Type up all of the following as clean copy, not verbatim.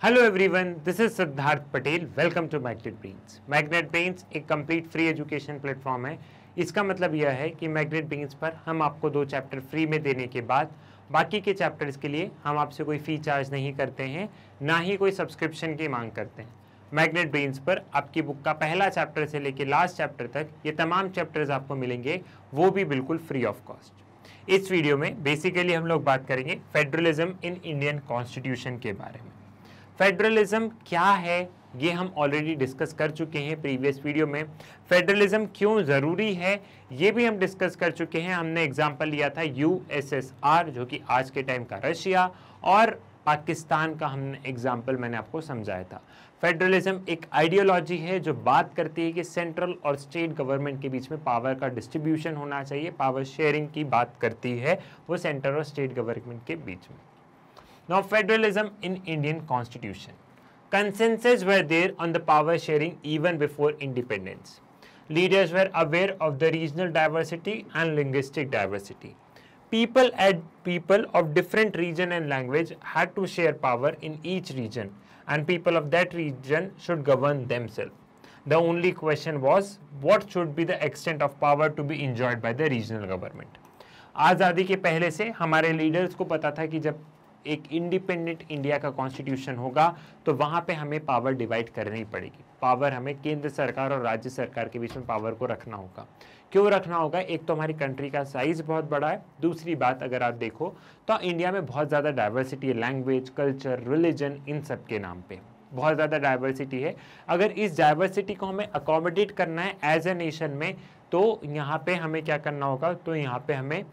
Hello everyone, this is Siddharth Patel. Welcome to Magnet Brains. Magnet Brains एक complete free education platform है। इसका मतलब यह है कि मैग्नेट ब्रेन्स पर हम आपको 2 चैप्टर फ्री में देने के बाद बाकी के चैप्टर्स के लिए हम आपसे कोई फ़ी चार्ज नहीं करते हैं, ना ही कोई सब्सक्रिप्शन की मांग करते हैं। मैग्नेट ब्रेन्स पर आपकी बुक का पहला चैप्टर से लेकर लास्ट चैप्टर तक ये तमाम चैप्टर्स आपको मिलेंगे, वो भी बिल्कुल फ्री ऑफ कॉस्ट। इस वीडियो में बेसिकली हम लोग बात करेंगे फेडरलिज्म इन इंडियन कॉन्स्टिट्यूशन के बारे में। फेडरलिज्म क्या है ये हम ऑलरेडी डिस्कस कर चुके हैं प्रीवियस वीडियो में। फेडरलिज्म क्यों ज़रूरी है ये भी हम डिस्कस कर चुके हैं। हमने एग्जांपल लिया था यूएसएसआर, जो कि आज के टाइम का रशिया, और पाकिस्तान का हमने एग्जांपल मैंने आपको समझाया था। फेडरलिज्म एक आइडियोलॉजी है जो बात करती है कि सेंट्रल और स्टेट गवर्नमेंट के बीच में पावर का डिस्ट्रीब्यूशन होना चाहिए। पावर शेयरिंग की बात करती है वो सेंट्रल और स्टेट गवर्नमेंट के बीच में। Now, federalism in Indian Constitution. Consensus were there on the power sharing even before independence. Leaders were aware of the regional diversity and linguistic diversity. People of different region and language had to share power in each region, and people of that region should govern themselves. The only question was what should be the extent of power to be enjoyed by the regional government. आज़ादी के पहले से हमारे leaders को पता था कि जब एक इंडिपेंडेंट इंडिया का कॉन्स्टिट्यूशन होगा तो वहाँ पे हमें पावर डिवाइड करनी पड़ेगी। पावर हमें केंद्र सरकार और राज्य सरकार के बीच में पावर को रखना होगा। क्यों रखना होगा? एक तो हमारी कंट्री का साइज बहुत बड़ा है, दूसरी बात अगर आप देखो तो इंडिया में बहुत ज़्यादा डाइवर्सिटी है, लैंग्वेज, कल्चर, रिलीजन, इन सब के नाम पे बहुत ज़्यादा डाइवर्सिटी है। अगर इस डाइवर्सिटी को हमें अकोमोडेट करना है एज ए नेशन में, तो यहाँ पे हमें क्या करना होगा? तो यहाँ पे हमें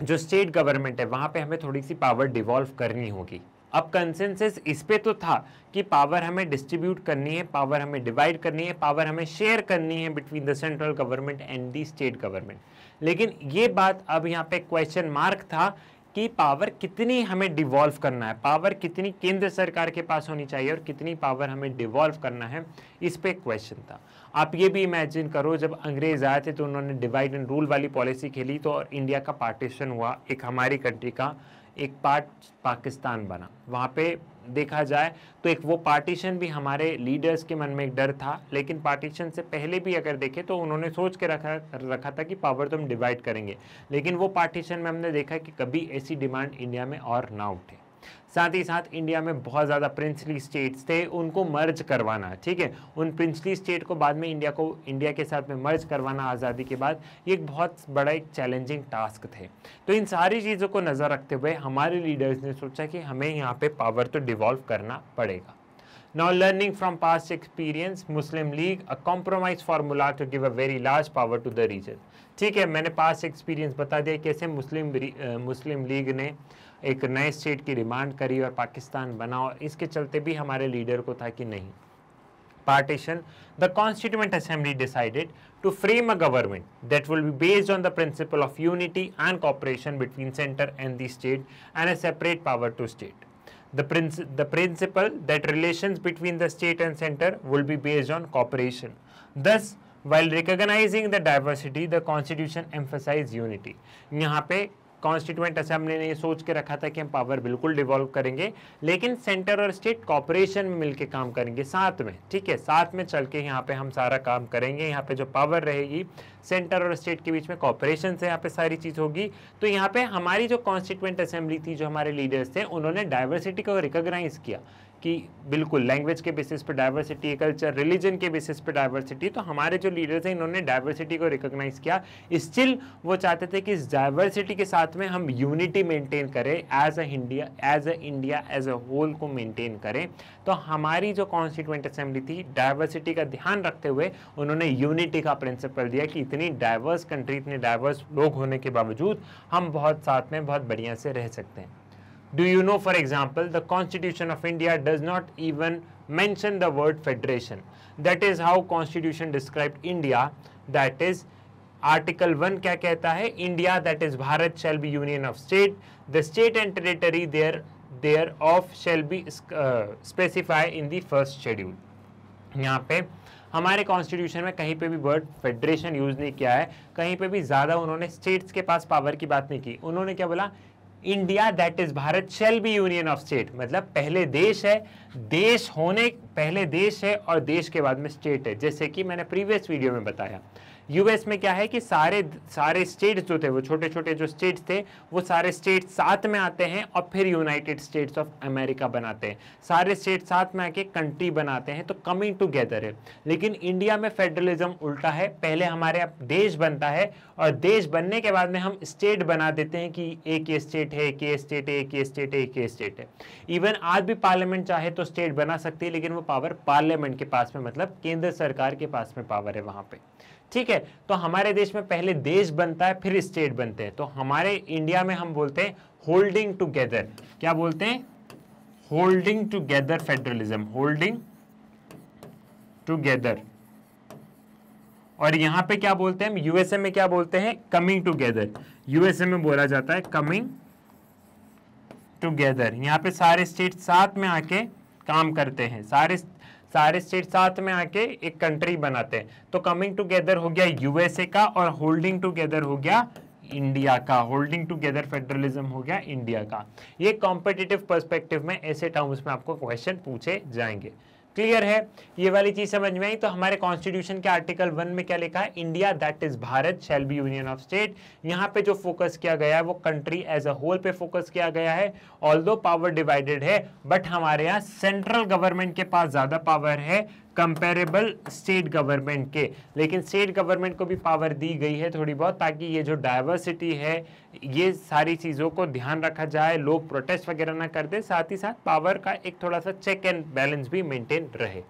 जो स्टेट गवर्नमेंट है वहाँ पे हमें थोड़ी सी पावर डिवॉल्व करनी होगी। अब कंसेंसस इस पे तो था कि पावर हमें डिस्ट्रीब्यूट करनी है, पावर हमें डिवाइड करनी है, पावर हमें शेयर करनी है between the central government and the state government. लेकिन ये बात अब यहाँ पे क्वेश्चन मार्क था कि पावर कितनी हमें डिवॉल्व करना है, पावर कितनी केंद्र सरकार के पास होनी चाहिए और कितनी पावर हमें डिवॉल्व करना है, इस पे क्वेश्चन था। आप ये भी इमेजिन करो, जब अंग्रेज आए थे तो उन्होंने डिवाइड एंड रूल वाली पॉलिसी खेली, तो और इंडिया का पार्टीशन हुआ, एक हमारी कंट्री का एक पार्ट पाकिस्तान बना। वहाँ पे देखा जाए तो एक वो पार्टीशन भी हमारे लीडर्स के मन में एक डर था, लेकिन पार्टीशन से पहले भी अगर देखें तो उन्होंने सोच के रखा था कि पावर तो हम डिवाइड करेंगे, लेकिन वो पार्टीशन में हमने देखा कि कभी ऐसी डिमांड इंडिया में और ना उठे। साथ ही साथ इंडिया में बहुत ज़्यादा प्रिंसली स्टेट्स थे, उनको मर्ज करवाना, ठीक है, उन प्रिंसली स्टेट को बाद में इंडिया के साथ में मर्ज करवाना आज़ादी के बाद, ये एक बहुत बड़ा एक चैलेंजिंग टास्क थे। तो इन सारी चीज़ों को नज़र रखते हुए हमारे लीडर्स ने सोचा कि हमें यहाँ पे पावर तो डिवॉल्व करना पड़ेगा। Now, learning from past experience, Muslim League, a compromise formula to give a very large power to the region. ठीक है, मैंने पास्ट एक्सपीरियंस बता दिया कैसे मुस्लिम लीग ने एक नए स्टेट की डिमांड करी और पाकिस्तान बना, और इसके चलते भी हमारे लीडर को था कि नहीं partition, the Constituent Assembly decided to frame a government that will be based on the principle of unity and cooperation between center and the state and a separate power to state. The principle that relations between the state and center will be based on cooperation. Thus, while recognizing the diversity, the Constitution emphasized unity. यहाँ पे constituent assembly ने ये सोच के रखा था कि हम पावर बिल्कुल डिवॉल्व करेंगे, लेकिन सेंटर और स्टेट कॉपरेशन में मिलके काम करेंगे साथ में, ठीक है, साथ में चल के यहाँ पे हम सारा काम करेंगे। यहाँ पे जो पावर रहेगी सेंटर और स्टेट के बीच में कॉपरेशन से यहाँ पे सारी चीज़ होगी। तो यहाँ पे हमारी जो कॉन्स्टिट्यूएंट असेंबली थी, जो हमारे लीडर्स थे, उन्होंने डाइवर्सिटी को रिकॉग्नाइज किया कि बिल्कुल लैंग्वेज के बेसिस पे डाइवर्सिटी, कल्चर, रिलीजन के बेसिस पे डाइवर्सिटी। तो हमारे जो लीडर्स हैं इन्होंने डाइवर्सिटी को रिकॉग्नाइज किया। स्टिल वो चाहते थे कि इस डाइवर्सिटी के साथ में हम यूनिटी मेंटेन करें, as a India as a whole को मेंटेन करें। तो हमारी जो कॉन्स्टिट्यूएंट असेंबली थी, डाइवर्सिटी का ध्यान रखते हुए उन्होंने यूनिटी का प्रिंसिपल दिया कि इतनी डाइवर्स कंट्री, इतने डाइवर्स लोग होने के बावजूद हम बहुत साथ में बहुत बढ़िया से रह सकते हैं। Do you know, for example, the Constitution of India does not even mention the word federation. That is how Constitution described India. That is, Article 1 क्या कहता है? India, that is Bharat, shall be union of state. The state and territory thereof shall be specified in the first schedule. यहाँ पे हमारे constitution में कहीं पे भी वर्ड फेडरेशन यूज नहीं किया है, कहीं पे भी ज़्यादा उन्होंने स्टेट्स के पास पावर की बात नहीं की। उन्होंने क्या बोला? India that is Bharat shall be union of state, मतलब पहले देश है, देश होने पहले देश है और देश के बाद में स्टेट है। जैसे कि मैंने प्रीवियस वीडियो में बताया, यूएस में क्या है कि सारे स्टेट्स जो थे, वो छोटे छोटे जो स्टेट्स थे, वो सारे स्टेट साथ में आते हैं और फिर यूनाइटेड स्टेट्स ऑफ अमेरिका बनाते हैं। सारे स्टेट साथ में आके कंट्री बनाते हैं, तो कमिंग टुगेदर है। लेकिन इंडिया में फेडरलिज्म उल्टा है, पहले हमारे देश बनता है और देश बनने के बाद में हम स्टेट बना देते हैं कि एक ये स्टेट है, एक ये स्टेट है, एक ये स्टेट है, एक ये स्टेट है। इवन आज भी पार्लियामेंट चाहे तो स्टेट बना सकती है, लेकिन वो पावर पार्लियामेंट के पास में, मतलब केंद्र सरकार के पास में पावर है वहां पे। ठीक है, तो हमारे देश में पहले देश बनता है फिर स्टेट बनते हैं। तो हमारे इंडिया में हम बोलते हैं होल्डिंग टुगेदर। क्या बोलते हैं? Holding together federalism, holding together. और यहां पे क्या बोलते हैं हम? यूएसए में क्या बोलते हैं? Coming together. यूएसए में बोला जाता है कमिंग टुगेदर। यहां पे सारे स्टेट साथ में आके काम करते हैं, सारे स्टेट साथ में आके एक कंट्री बनाते हैं। तो कमिंग टुगेदर हो गया यूएसए का और होल्डिंग टुगेदर हो गया इंडिया का। होल्डिंग टुगेदर फेडरलिज्म हो गया इंडिया का। ये कॉम्पिटिटिव पर्सपेक्टिव में ऐसे टर्म्स में आपको क्वेश्चन पूछे जाएंगे। क्लियर है? ये वाली चीज समझ में आई? तो हमारे कॉन्स्टिट्यूशन के आर्टिकल 1 में क्या लिखा है? India that is Bharat shall be union of state. यहाँ पे जो फोकस किया गया है वो कंट्री एज अ होल पे फोकस किया गया है। ऑल्दो पावर डिवाइडेड है, बट हमारे यहाँ सेंट्रल गवर्नमेंट के पास ज्यादा पावर है कंपेरेबल स्टेट गवर्नमेंट के। लेकिन स्टेट गवर्नमेंट को भी पावर दी गई है थोड़ी बहुत, ताकि ये जो डाइवर्सिटी है, ये सारी चीज़ों को ध्यान रखा जाए, लोग प्रोटेस्ट वगैरह ना कर दे, साथ ही साथ पावर का एक थोड़ा सा चेक एंड बैलेंस भी मेंटेन रहे।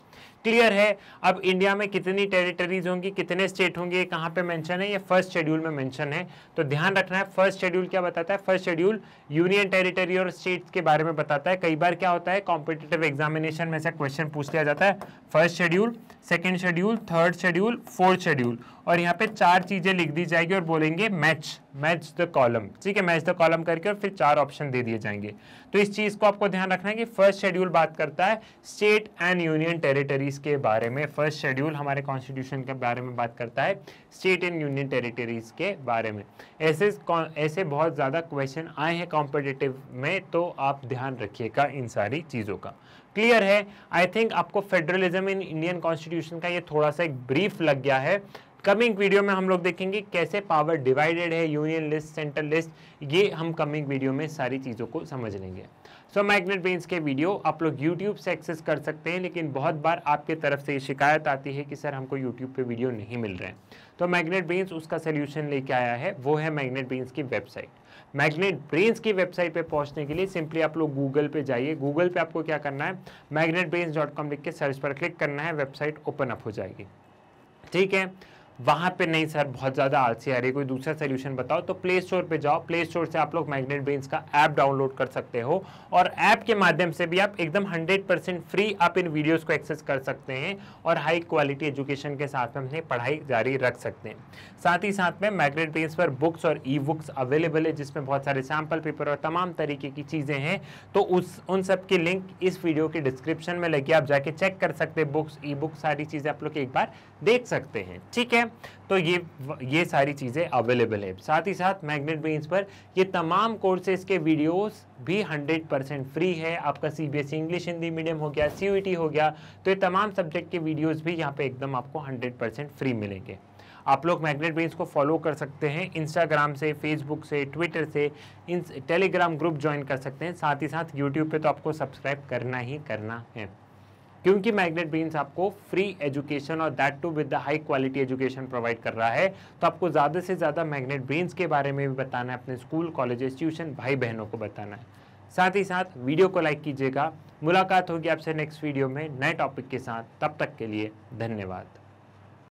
क्लियर है? अब इंडिया में कितनी टेरिटरीज होंगी, कितने स्टेट होंगे, ये कहाँ पे मेंशन है? ये फर्स्ट शेड्यूल में मेंशन है। तो ध्यान रखना है, फर्स्ट शेड्यूल क्या बताता है? फर्स्ट शेड्यूल यूनियन टेरिटरी और स्टेट्स के बारे में बताता है। कई बार क्या होता है, कॉम्पिटिटिव एग्जामिनेशन में से क्वेश्चन पूछ लिया जाता है, first schedule, second schedule, third schedule, fourth schedule, और यहाँ पे 4 चीजें लिख दी जाएगी और बोलेंगे मैच द कॉलम। ठीक है, मैच द कॉलम करके और फिर 4 ऑप्शन दे दिए जाएंगे। तो इस चीज को आपको ध्यान रखना है कि फर्स्ट शेड्यूल बात करता है स्टेट एंड यूनियन टेरिटरीज के बारे में। फर्स्ट शेड्यूल हमारे कॉन्स्टिट्यूशन के बारे में बात करता है स्टेट एंड यूनियन टेरिटरीज के बारे में। ऐसे बहुत ज्यादा क्वेश्चन आए हैं कॉम्पिटिटिव में, तो आप ध्यान रखिएगा इन सारी चीजों का। क्लियर है? आई थिंक आपको फेडरलिज्म इन इंडियन कॉन्स्टिट्यूशन का ये थोड़ा सा एक ब्रीफ लग गया है। कमिंग वीडियो में हम लोग देखेंगे कैसे पावर डिवाइडेड है, यूनियन लिस्ट, सेंट्रल लिस्ट, ये हम कमिंग वीडियो में सारी चीज़ों को समझ लेंगे। सो मैग्नेट ब्रेन्स के वीडियो आप लोग यूट्यूब से एक्सेस कर सकते हैं, लेकिन बहुत बार आपके तरफ से ये शिकायत आती है कि सर हमको यूट्यूब पे वीडियो नहीं मिल रहे हैं। तो मैग्नेट ब्रेन्स उसका सोल्यूशन लेके आया है, वो है मैग्नेट ब्रेन्स की वेबसाइट। मैग्नेट ब्रेन्स की वेबसाइट पे पहुंचने के लिए सिंपली आप लोग गूगल पे जाइए। गूगल पे आपको क्या करना है, magnetbrains.com लिख के सर्च पर क्लिक करना है, वेबसाइट ओपन अप हो जाएगी। ठीक है, वहां पे नहीं सर बहुत ज़्यादा आलसी आ रही है, कोई दूसरा सोल्यूशन बताओ, तो प्ले स्टोर पे जाओ। प्ले स्टोर से आप लोग मैग्नेट ब्रेन्स का ऐप डाउनलोड कर सकते हो और ऐप के माध्यम से भी आप एकदम 100% फ्री आप इन वीडियोस को एक्सेस कर सकते हैं और हाई क्वालिटी एजुकेशन के साथ में अपनी पढ़ाई जारी रख सकते हैं। साथ ही साथ में मैग्नेट ब्रेन्स पर बुक्स और ई बुक्स अवेलेबल है, जिसमें बहुत सारे सैम्पल पेपर और तमाम तरीके की चीज़ें हैं। तो उन सब की लिंक इस वीडियो के डिस्क्रिप्शन में लगी, आप जाके चेक कर सकते हैं। बुक्स, ई बुक्स, सारी चीज़ें आप लोग एक बार देख सकते हैं। ठीक है, तो ये सारी चीज़ें अवेलेबल है। साथ ही साथ मैग्नेट ब्रेन्स पर ये तमाम कोर्सेज के वीडियोस भी 100% फ्री है। आपका सीबीएसई इंग्लिश हिंदी मीडियम हो गया, सीयूईटी हो गया, तो ये तमाम सब्जेक्ट के वीडियोस भी यहाँ पे एकदम आपको 100% फ्री मिलेंगे। आप लोग मैग्नेट ब्रेन्स को फॉलो कर सकते हैं इंस्टाग्राम से, फेसबुक से, ट्विटर से, टेलीग्राम ग्रुप ज्वाइन कर सकते हैं। साथ ही साथ यूट्यूब पे तो आपको सब्सक्राइब करना ही करना है, क्योंकि मैग्नेट ब्रेन्स आपको फ्री एजुकेशन और that too with the high quality education provide कर रहा है। तो आपको ज़्यादा से ज़्यादा मैग्नेट ब्रेन्स के बारे में भी बताना है, अपने स्कूल, कॉलेजेस, ट्यूशन भाई बहनों को बताना है। साथ ही साथ वीडियो को लाइक कीजिएगा। मुलाकात होगी आपसे नेक्स्ट वीडियो में नए टॉपिक के साथ। तब तक के लिए धन्यवाद।